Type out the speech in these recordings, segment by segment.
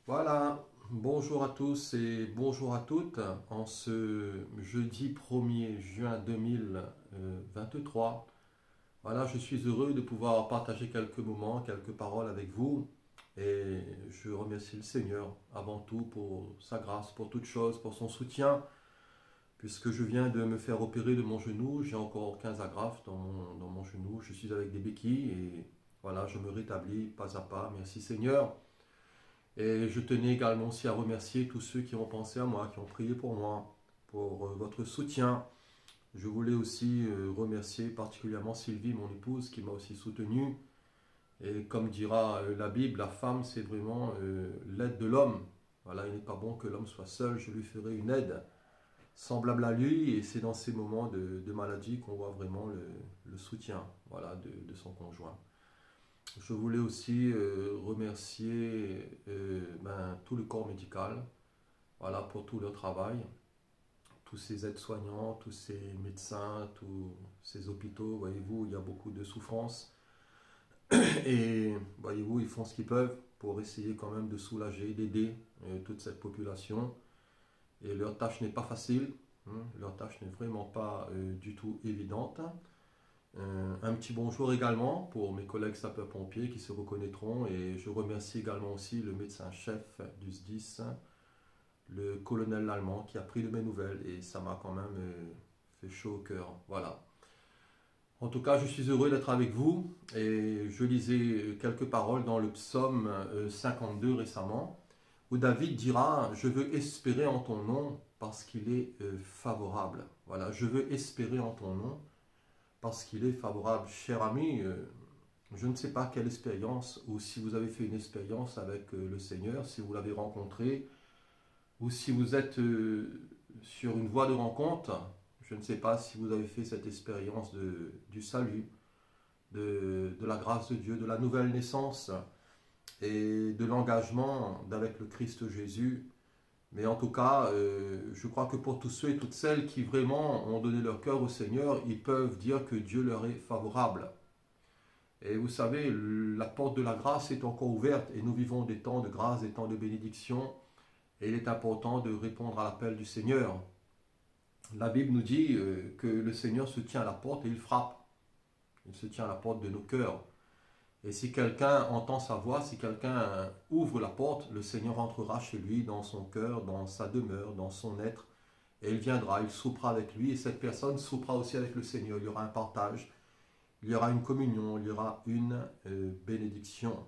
Voilà, bonjour à tous et bonjour à toutes. En ce jeudi 1er juin 2023, voilà, je suis heureux de pouvoir partager quelques moments, quelques paroles avec vous. Et je remercie le Seigneur avant tout pour sa grâce, pour toute chose, pour son soutien, puisque je viens de me faire opérer de mon genou. J'ai encore 15 agrafes dans mon genou. Je suis avec des béquilles et voilà, je me rétablis pas à pas. Merci Seigneur. Et je tenais également aussi à remercier tous ceux qui ont pensé à moi, qui ont prié pour moi, pour votre soutien. Je voulais aussi remercier particulièrement Sylvie, mon épouse, qui m'a aussi soutenu. Et comme dira la Bible, la femme, c'est vraiment l'aide de l'homme. Voilà, il n'est pas bon que l'homme soit seul, je lui ferai une aide semblable à lui. Et c'est dans ces moments de maladie qu'on voit vraiment le soutien, voilà, de son conjoint. Je voulais aussi remercier tout le corps médical, voilà, pour tout leur travail, tous ces aides-soignants, tous ces médecins, tous ces hôpitaux. Voyez-vous, il y a beaucoup de souffrance et voyez-vous, ils font ce qu'ils peuvent pour essayer quand même de soulager, d'aider toute cette population. Et leur tâche n'est pas facile, hein, leur tâche n'est vraiment pas du tout évidente. Un petit bonjour également pour mes collègues sapeurs-pompiers qui se reconnaîtront, et je remercie également aussi le médecin-chef du SDIS, le colonel Lallemand, qui a pris de mes nouvelles et ça m'a quand même fait chaud au cœur. Voilà. En tout cas, je suis heureux d'être avec vous et je lisais quelques paroles dans le psaume 52 récemment où David dira: je veux espérer en ton nom parce qu'il est favorable. Voilà, je veux espérer en ton nom parce qu'il est favorable. Cher ami, je ne sais pas quelle expérience, ou si vous avez fait une expérience avec le Seigneur, si vous l'avez rencontré, ou si vous êtes sur une voie de rencontre. Je ne sais pas si vous avez fait cette expérience du salut, de la grâce de Dieu, de la nouvelle naissance et de l'engagement d'avec le Christ Jésus. Mais en tout cas, je crois que pour tous ceux et toutes celles qui vraiment ont donné leur cœur au Seigneur, ils peuvent dire que Dieu leur est favorable. Et vous savez, la porte de la grâce est encore ouverte et nous vivons des temps de grâce, des temps de bénédiction. Et il est important de répondre à l'appel du Seigneur. La Bible nous dit que le Seigneur se tient à la porte et il frappe. Il se tient à la porte de nos cœurs. Et si quelqu'un entend sa voix, si quelqu'un ouvre la porte, le Seigneur entrera chez lui, dans son cœur, dans sa demeure, dans son être. Et il viendra, il soupera avec lui, et cette personne soupera aussi avec le Seigneur. Il y aura un partage, il y aura une communion, il y aura une bénédiction.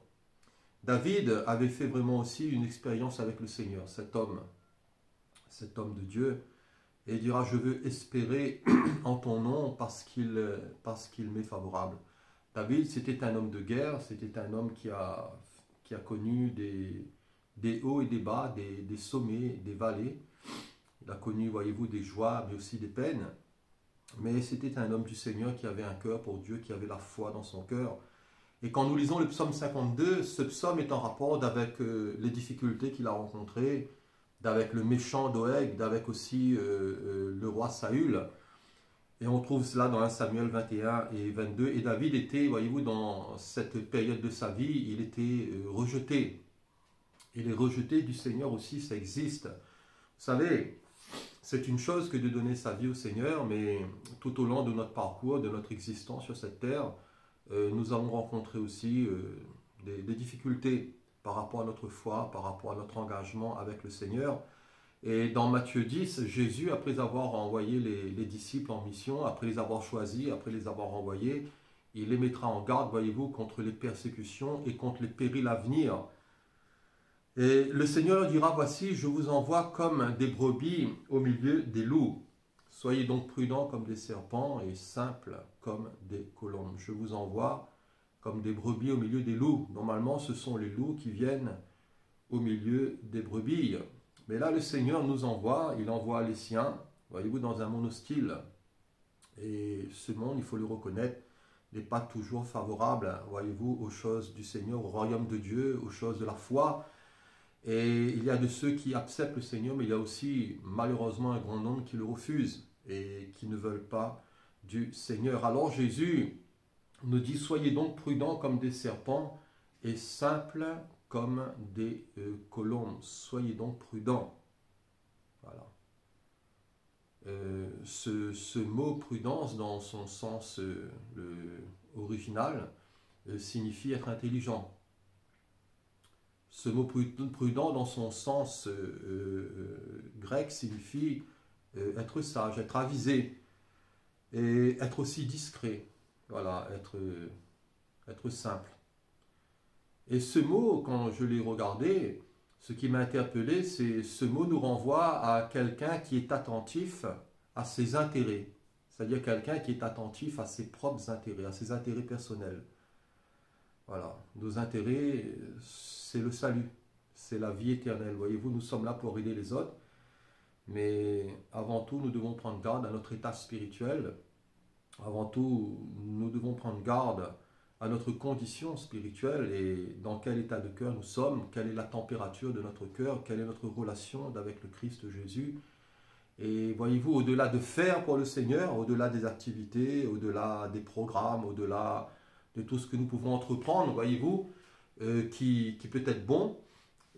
David avait fait vraiment aussi une expérience avec le Seigneur, cet homme de Dieu, et il dira: je veux espérer en ton nom parce qu'il m'est favorable. David, c'était un homme de guerre, c'était un homme qui a connu des hauts et des bas, des sommets, des vallées. Il a connu, voyez-vous, des joies, mais aussi des peines. Mais c'était un homme du Seigneur qui avait un cœur pour Dieu, qui avait la foi dans son cœur. Et quand nous lisons le psaume 52, ce psaume est en rapport avec les difficultés qu'il a rencontrées, d'avec le méchant Doeg, d'avec aussi le roi Saül. Et on trouve cela dans 1 Samuel 21 et 22. Et David était, voyez-vous, dans cette période de sa vie, il était rejeté. Et les rejetés du Seigneur aussi, ça existe. Vous savez, c'est une chose que de donner sa vie au Seigneur, mais tout au long de notre parcours, de notre existence sur cette terre, nous avons rencontré aussi des difficultés par rapport à notre foi, par rapport à notre engagement avec le Seigneur. Et dans Matthieu 10, Jésus, après avoir envoyé les disciples en mission, après les avoir choisis, après les avoir envoyés, il les mettra en garde, voyez-vous, contre les persécutions et contre les périls à venir. Et le Seigneur dira: voici, je vous envoie comme des brebis au milieu des loups. Soyez donc prudents comme des serpents et simples comme des colombes. Je vous envoie comme des brebis au milieu des loups. Normalement, ce sont les loups qui viennent au milieu des brebis. Mais là, le Seigneur nous envoie, il envoie les siens, voyez-vous, dans un monde hostile. Et ce monde, il faut le reconnaître, n'est pas toujours favorable, voyez-vous, aux choses du Seigneur, au royaume de Dieu, aux choses de la foi. Et il y a de ceux qui acceptent le Seigneur, mais il y a aussi malheureusement un grand nombre qui le refusent et qui ne veulent pas du Seigneur. Alors Jésus nous dit: soyez donc prudents comme des serpents et simples comme des colombes. Soyez donc prudents. Voilà. Ce mot prudence, dans son sens original, signifie être intelligent. Ce mot prudent, dans son sens grec, signifie être sage, être avisé, et être aussi discret. Voilà, être simple. Et ce mot, quand je l'ai regardé, ce qui m'a interpellé, c'est ce mot nous renvoie à quelqu'un qui est attentif à ses intérêts. C'est-à-dire quelqu'un qui est attentif à ses propres intérêts, à ses intérêts personnels. Voilà, nos intérêts, c'est le salut, c'est la vie éternelle. Voyez-vous, nous sommes là pour aider les autres, mais avant tout, nous devons prendre garde à notre état spirituel. Avant tout, nous devons prendre garde à notre condition spirituelle et dans quel état de cœur nous sommes, quelle est la température de notre cœur, quelle est notre relation avec le Christ Jésus. Et voyez-vous, au-delà de faire pour le Seigneur, au-delà des activités, au-delà des programmes, au-delà de tout ce que nous pouvons entreprendre, voyez-vous, qui peut être bon,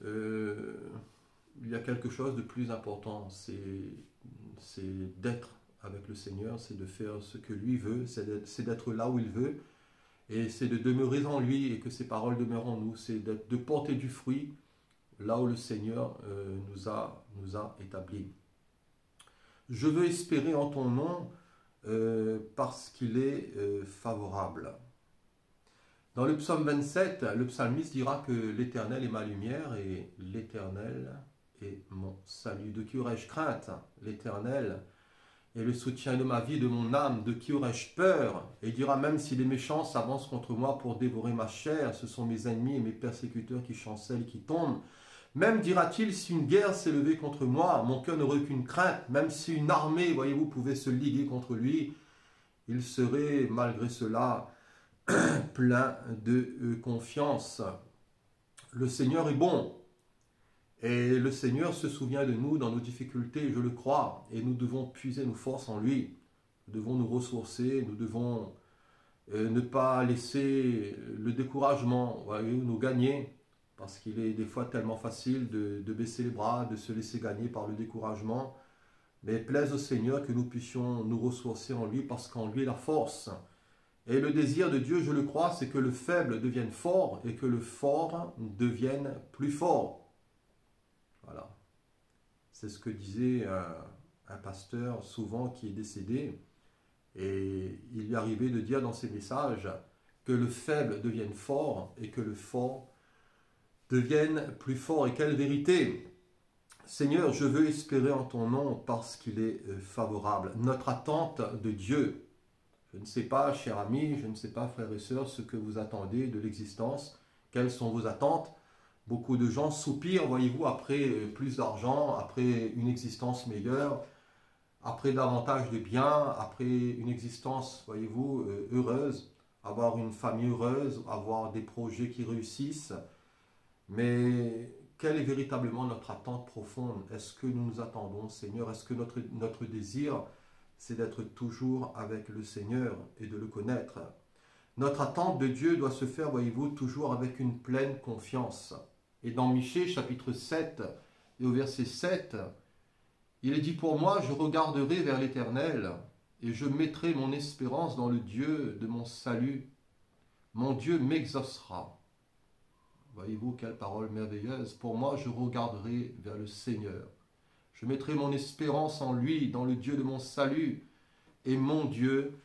il y a quelque chose de plus important, c'est d'être avec le Seigneur, c'est de faire ce que lui veut, c'est d'être là où il veut, et c'est de demeurer en lui et que ses paroles demeurent en nous, c'est de porter du fruit là où le Seigneur nous a établis. Je veux espérer en ton nom parce qu'il est favorable. Dans le psaume 27, le psalmiste dira que l'Éternel est ma lumière et l'Éternel est mon salut. De qui aurais-je crainte? L'Éternel est le soutien de ma vie, de mon âme. De qui aurais-je peur? Et il dira même si les méchants s'avancent contre moi pour dévorer ma chair, ce sont mes ennemis et mes persécuteurs qui chancellent et qui tombent. Même dira-t-il, si une guerre s'est levée contre moi, mon cœur n'aurait aucune crainte. Même si une armée, voyez-vous, pouvait se liguer contre lui, il serait malgré cela plein de confiance. Le Seigneur est bon. Et le Seigneur se souvient de nous dans nos difficultés, je le crois. Et nous devons puiser nos forces en lui. Nous devons nous ressourcer, nous devons ne pas laisser le découragement, voyez-vous, nous gagner. Parce qu'il est des fois tellement facile de baisser les bras, de se laisser gagner par le découragement. Mais plaise au Seigneur que nous puissions nous ressourcer en lui, parce qu'en lui est la force. Et le désir de Dieu, je le crois, c'est que le faible devienne fort et que le fort devienne plus fort. Voilà. C'est ce que disait un pasteur souvent qui est décédé. Et il lui arrivait de dire dans ses messages que le faible devienne fort et que le fort devienne plus fort. Et quelle vérité! Seigneur, je veux espérer en ton nom parce qu'il est favorable. Notre attente de Dieu. Je ne sais pas, chers amis, je ne sais pas, frères et sœurs, ce que vous attendez de l'existence. Quelles sont vos attentes? Beaucoup de gens soupirent, voyez-vous, après plus d'argent, après une existence meilleure, après davantage de biens, après une existence, voyez-vous, heureuse, avoir une famille heureuse, avoir des projets qui réussissent. Mais quelle est véritablement notre attente profonde? Est-ce que nous nous attendons, Seigneur? Est-ce que notre désir, c'est d'être toujours avec le Seigneur et de le connaître? Notre attente de Dieu doit se faire, voyez-vous, toujours avec une pleine confiance. Et dans Michée, chapitre 7, et au verset 7, il est dit « Pour moi, je regarderai vers l'Éternel, et je mettrai mon espérance dans le Dieu de mon salut. Mon Dieu m'exaucera. » Voyez-vous, quelle parole merveilleuse. Pour moi, je regarderai vers le Seigneur. Je mettrai mon espérance en lui, dans le Dieu de mon salut. Et mon Dieu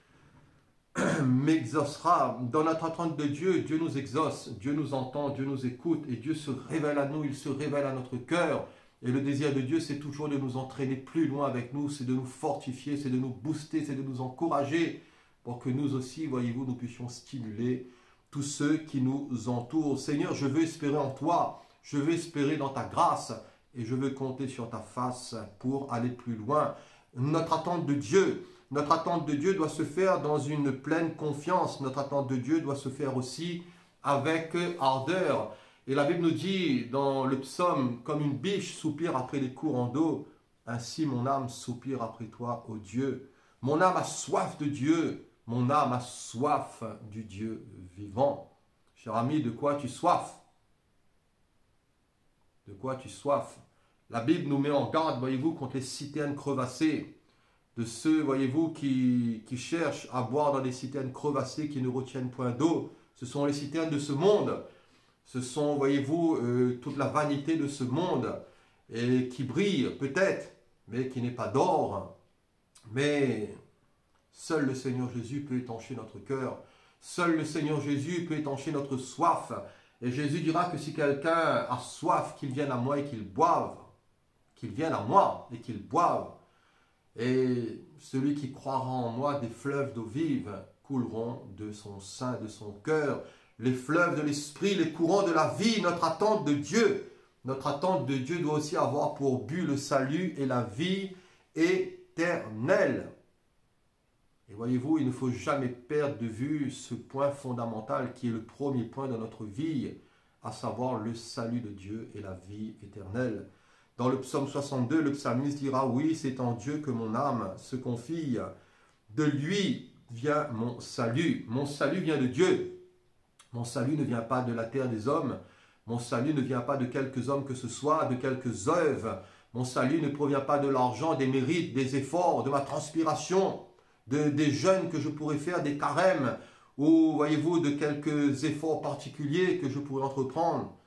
m'exaucera. Dans notre attente de Dieu, Dieu nous exauce, Dieu nous entend, Dieu nous écoute. Et Dieu se révèle à nous, il se révèle à notre cœur. Et le désir de Dieu, c'est toujours de nous entraîner plus loin avec nous, c'est de nous fortifier, c'est de nous booster, c'est de nous encourager. Pour que nous aussi, voyez-vous, nous puissions stimuler tous ceux qui nous entourent. Seigneur, je veux espérer en toi, je veux espérer dans ta grâce et je veux compter sur ta face pour aller plus loin. Notre attente de Dieu doit se faire dans une pleine confiance. Notre attente de Dieu doit se faire aussi avec ardeur. Et la Bible nous dit dans le psaume, comme une biche soupire après les courants d'eau, ainsi mon âme soupire après toi, ô Dieu. Mon âme a soif de Dieu. Mon âme a soif du Dieu vivant. Cher ami, de quoi as-tu soif? De quoi as-tu soif? La Bible nous met en garde, voyez-vous, contre les citernes crevassées, de ceux, voyez-vous, qui cherchent à boire dans des citernes crevassées qui ne retiennent point d'eau. Ce sont les citernes de ce monde. Ce sont, voyez-vous, toute la vanité de ce monde, et qui brille peut-être, mais qui n'est pas d'or. Mais seul le Seigneur Jésus peut étancher notre cœur. Seul le Seigneur Jésus peut étancher notre soif. Et Jésus dira que si quelqu'un a soif, qu'il vienne à moi et qu'il boive. Qu'il vienne à moi et qu'il boive. Et celui qui croira en moi, des fleuves d'eau vive couleront de son sein, de son cœur. Les fleuves de l'esprit, les courants de la vie, notre attente de Dieu. Notre attente de Dieu doit aussi avoir pour but le salut et la vie éternelle. Et voyez-vous, il ne faut jamais perdre de vue ce point fondamental qui est le premier point de notre vie, à savoir le salut de Dieu et la vie éternelle. Dans le psaume 62, le psalmiste dira « Oui, c'est en Dieu que mon âme se confie. De lui vient mon salut. Mon salut vient de Dieu. Mon salut ne vient pas de la terre des hommes. Mon salut ne vient pas de quelques hommes que ce soit, de quelques œuvres. Mon salut ne provient pas de l'argent, des mérites, des efforts, de ma transpiration, des jeûnes que je pourrais faire, des carêmes, ou, voyez-vous, de quelques efforts particuliers que je pourrais entreprendre.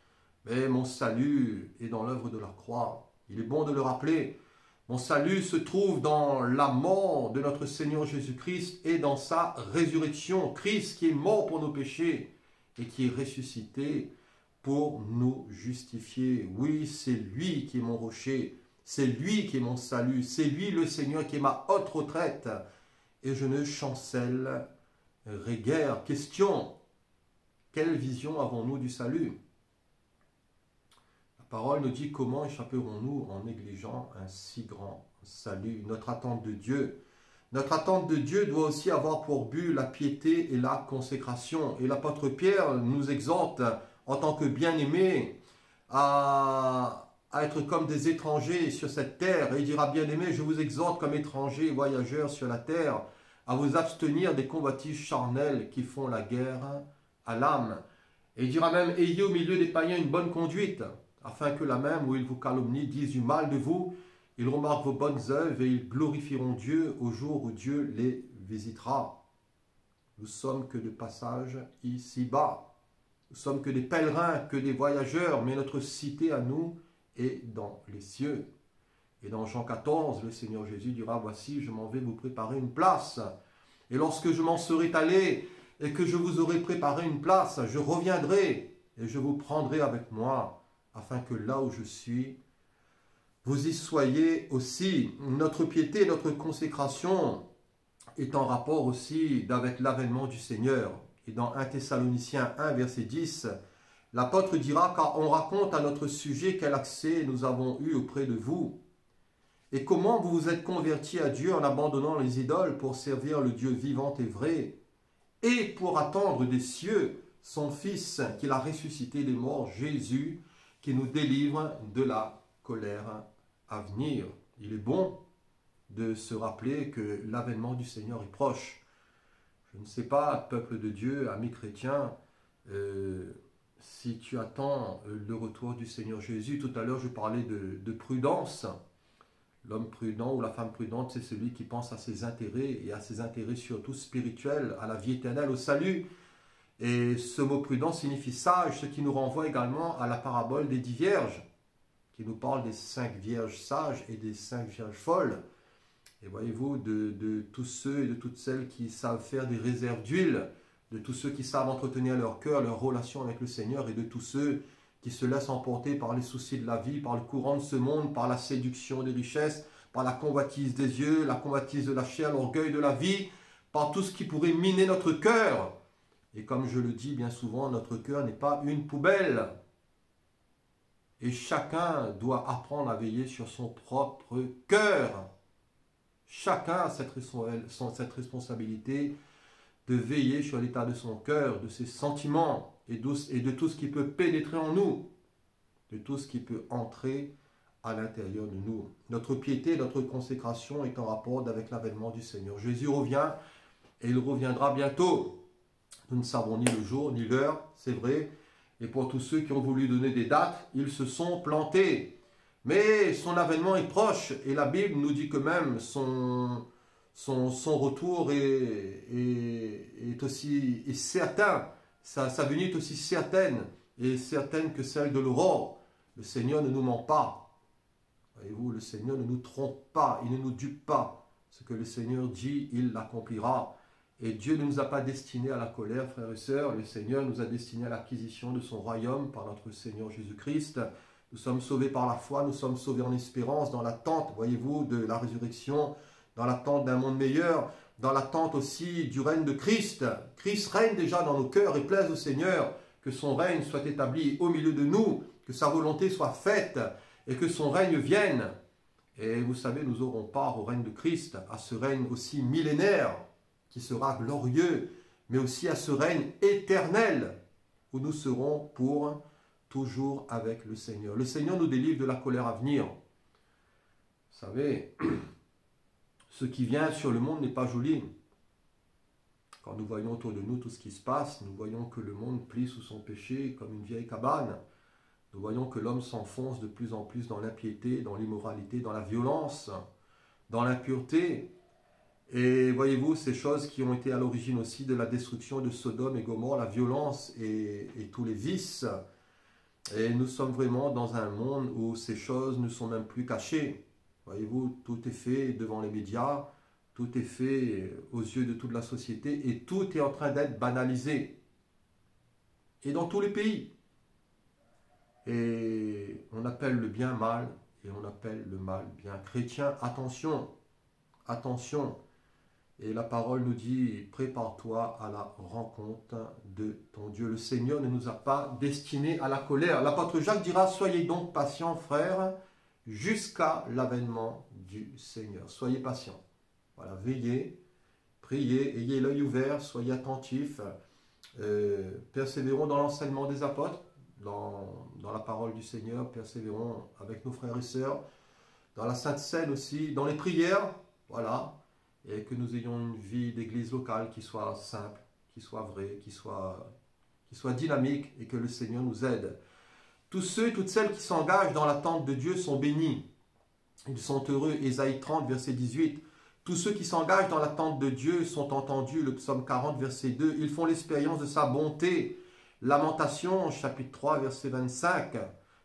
Mais mon salut est dans l'œuvre de la croix. Il est bon de le rappeler. Mon salut se trouve dans la mort de notre Seigneur Jésus-Christ et dans sa résurrection. Christ qui est mort pour nos péchés et qui est ressuscité pour nous justifier. Oui, c'est lui qui est mon rocher. C'est lui qui est mon salut. C'est lui le Seigneur qui est ma haute retraite. Et je ne chancellerai guère. Question, quelle vision avons-nous du salut? La parole nous dit comment échapperons-nous en négligeant un si grand salut, notre attente de Dieu. Notre attente de Dieu doit aussi avoir pour but la piété et la consécration. Et l'apôtre Pierre nous exhorte en tant que bien-aimés à être comme des étrangers sur cette terre. Et il dira, bien-aimés, je vous exhorte comme étrangers et voyageurs sur la terre à vous abstenir des convoitises charnelles qui font la guerre à l'âme. Et il dira même, ayez au milieu des païens une bonne conduite, afin que là même où ils vous calomnient disent du mal de vous, ils remarquent vos bonnes œuvres et ils glorifieront Dieu au jour où Dieu les visitera. Nous sommes que de passage ici-bas. Nous sommes que des pèlerins, que des voyageurs, mais notre cité à nous est dans les cieux. Et dans Jean 14, le Seigneur Jésus dira, voici, je m'en vais vous préparer une place. Et lorsque je m'en serai allé et que je vous aurai préparé une place, je reviendrai et je vous prendrai avec moi, afin que là où je suis, vous y soyez aussi. Notre piété, notre consécration est en rapport aussi avec l'avènement du Seigneur. Et dans 1 Thessaloniciens 1, verset 10, l'apôtre dira, car on raconte à notre sujet quel accès nous avons eu auprès de vous, et comment vous vous êtes convertis à Dieu en abandonnant les idoles pour servir le Dieu vivant et vrai, et pour attendre des cieux son Fils qu'il a ressuscité des morts, Jésus, qui nous délivre de la colère à venir. Il est bon de se rappeler que l'avènement du Seigneur est proche. Je ne sais pas, peuple de Dieu, amis chrétiens, si tu attends le retour du Seigneur Jésus. Tout à l'heure, je parlais de prudence. L'homme prudent ou la femme prudente, c'est celui qui pense à ses intérêts, et à ses intérêts surtout spirituels, à la vie éternelle, au salut. Et ce mot prudent signifie sage, ce qui nous renvoie également à la parabole des 10 vierges, qui nous parle des 5 vierges sages et des 5 vierges folles. Et voyez-vous, de tous ceux et de toutes celles qui savent faire des réserves d'huile, de tous ceux qui savent entretenir leur cœur, leur relation avec le Seigneur, et de tous ceux qui se laissent emporter par les soucis de la vie, par le courant de ce monde, par la séduction des richesses, par la convoitise des yeux, la convoitise de la chair, l'orgueil de la vie, par tout ce qui pourrait miner notre cœur. Et comme je le dis bien souvent, notre cœur n'est pas une poubelle. Et chacun doit apprendre à veiller sur son propre cœur. Chacun a cette responsabilité de veiller sur l'état de son cœur, de ses sentiments et de tout ce qui peut pénétrer en nous, de tout ce qui peut entrer à l'intérieur de nous. Notre piété, notre consécration est en rapport avec l'avènement du Seigneur. Jésus revient et il reviendra bientôt. Nous ne savons ni le jour ni l'heure, c'est vrai, Et pour tous ceux qui ont voulu donner des dates, ils se sont plantés. Mais son avènement est proche et la Bible nous dit que même son retour est aussi est certain. Sa venue est aussi certaine et certaine que celle de l'aurore. Le Seigneur ne nous ment pas. Voyez-vous, le Seigneur ne nous trompe pas, il ne nous dupe pas. Ce que le Seigneur dit, il l'accomplira. Et Dieu ne nous a pas destinés à la colère, frères et sœurs. Le Seigneur nous a destinés à l'acquisition de son royaume par notre Seigneur Jésus-Christ. Nous sommes sauvés par la foi, nous sommes sauvés en espérance, dans l'attente, voyez-vous, de la résurrection, dans l'attente d'un monde meilleur, dans l'attente aussi du règne de Christ. Christ règne déjà dans nos cœurs et plaise au Seigneur que son règne soit établi au milieu de nous, que sa volonté soit faite et que son règne vienne. Et vous savez, nous aurons part au règne de Christ, à ce règne aussi millénaire, qui sera glorieux, mais aussi à ce règne éternel, où nous serons pour toujours avec le Seigneur. Le Seigneur nous délivre de la colère à venir. Vous savez, ce qui vient sur le monde n'est pas joli. Quand nous voyons autour de nous tout ce qui se passe, nous voyons que le monde plie sous son péché comme une vieille cabane. Nous voyons que l'homme s'enfonce de plus en plus dans l'impiété, dans l'immoralité, dans la violence, dans l'impureté. Et voyez-vous, ces choses qui ont été à l'origine aussi de la destruction de Sodome et Gomorrhe, la violence et tous les vices. Et nous sommes vraiment dans un monde où ces choses ne sont même plus cachées. Voyez-vous, tout est fait devant les médias, tout est fait aux yeux de toute la société et tout est en train d'être banalisé. Et dans tous les pays. Et on appelle le bien mal et on appelle le mal bien. Chrétien, attention, attention. Et la parole nous dit, prépare-toi à la rencontre de ton Dieu. Le Seigneur ne nous a pas destinés à la colère. L'apôtre Jacques dira, soyez donc patients, frères, jusqu'à l'avènement du Seigneur. Soyez patients. Voilà, veillez, priez, ayez l'œil ouvert, soyez attentifs, persévérons dans l'enseignement des apôtres, dans la parole du Seigneur, persévérons avec nos frères et sœurs, dans la Sainte Seine aussi, dans les prières, voilà, et que nous ayons une vie d'église locale qui soit simple, qui soit vraie, qui soit dynamique, et que le Seigneur nous aide. Tous ceux et toutes celles qui s'engagent dans l'attente de Dieu sont bénis. Ils sont heureux. Ésaïe 30, verset 18. Tous ceux qui s'engagent dans l'attente de Dieu sont entendus. Le psaume 40, verset 2. Ils font l'expérience de sa bonté. Lamentation, chapitre 3, verset 25.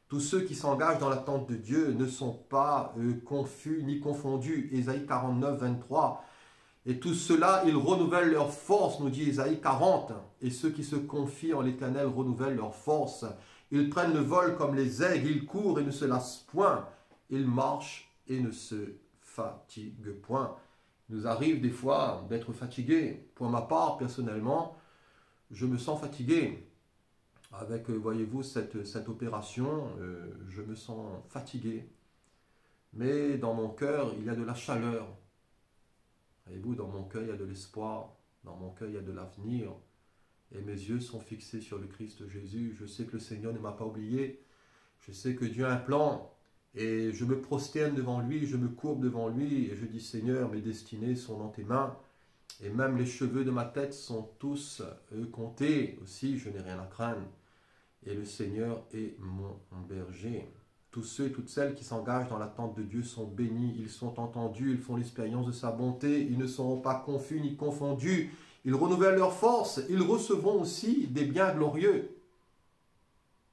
Tous ceux qui s'engagent dans l'attente de Dieu ne sont pas confus ni confondus. Ésaïe 49, 23. Et tous ceux-là, ils renouvellent leur force, nous dit Ésaïe 40. Et ceux qui se confient en l'Éternel renouvellent leur force. Ils prennent le vol comme les aigles, ils courent et ne se lassent point. Ils marchent et ne se fatiguent point. Il nous arrive des fois d'être fatigués. Pour ma part, personnellement, je me sens fatigué. Avec, voyez-vous, cette opération, je me sens fatigué. Mais dans mon cœur, il y a de la chaleur. Voyez-vous, dans mon cœur, il y a de l'espoir. Dans mon cœur, il y a de l'avenir. Et mes yeux sont fixés sur le Christ Jésus. Je sais que le Seigneur ne m'a pas oublié. Je sais que Dieu a un plan. Et je me prosterne devant lui, je me courbe devant lui. Et je dis, Seigneur, mes destinées sont dans tes mains. Et même les cheveux de ma tête sont tous comptés. Aussi, je n'ai rien à craindre. Et le Seigneur est mon berger. Tous ceux et toutes celles qui s'engagent dans l'attente de Dieu sont bénis. Ils sont entendus, ils font l'expérience de sa bonté. Ils ne seront pas confus ni confondus. Ils renouvellent leur force. Ils recevront aussi des biens glorieux.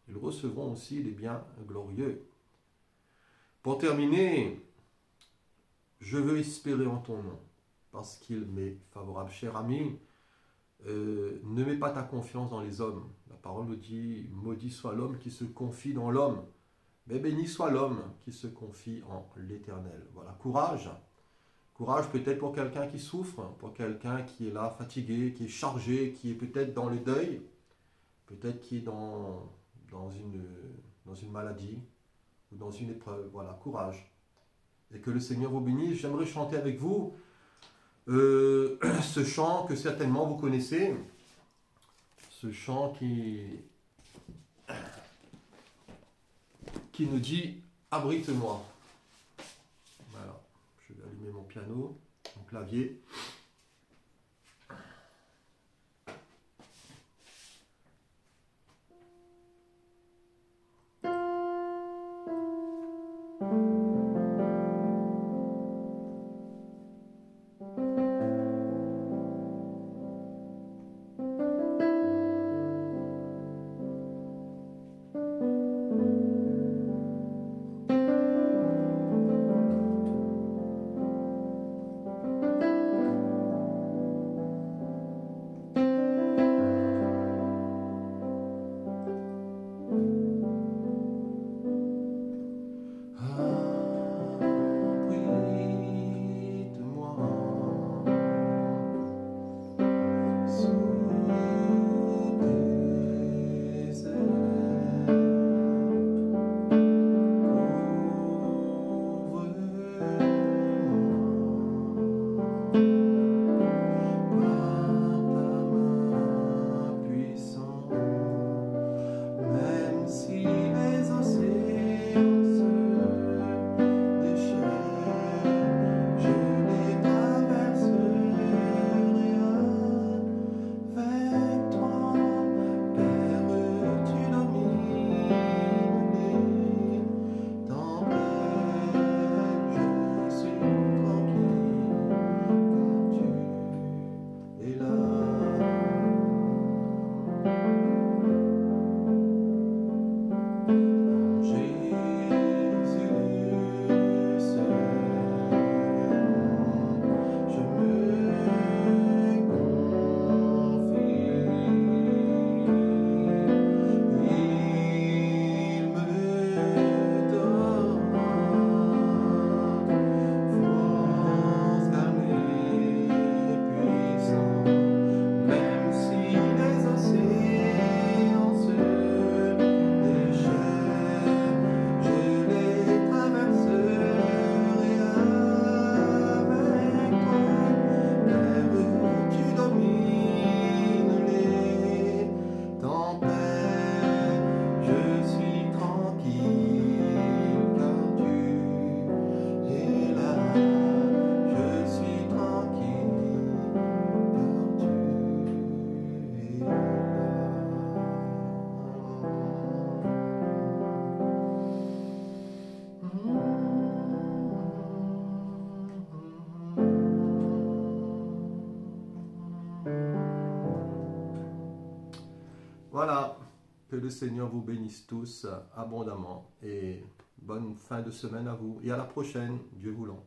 Ils recevront aussi des biens glorieux. Pour terminer, je veux espérer en ton nom, parce qu'il m'est favorable. Cher ami, ne mets pas ta confiance dans les hommes. La parole nous dit, maudit soit l'homme qui se confie dans l'homme, mais béni soit l'homme qui se confie en l'Éternel. Voilà, courage. Courage peut-être pour quelqu'un qui souffre, pour quelqu'un qui est là fatigué, qui est chargé, qui est peut-être dans le deuil, peut-être qui est dans une maladie ou dans une épreuve. Voilà, courage. Et que le Seigneur vous bénisse. J'aimerais chanter avec vous ce chant que certainement vous connaissez. Ce chant qui nous dit « Abrite-moi ». Voilà, je vais allumer mon piano, mon clavier. Voilà, que le Seigneur vous bénisse tous abondamment et bonne fin de semaine à vous et à la prochaine, Dieu voulant.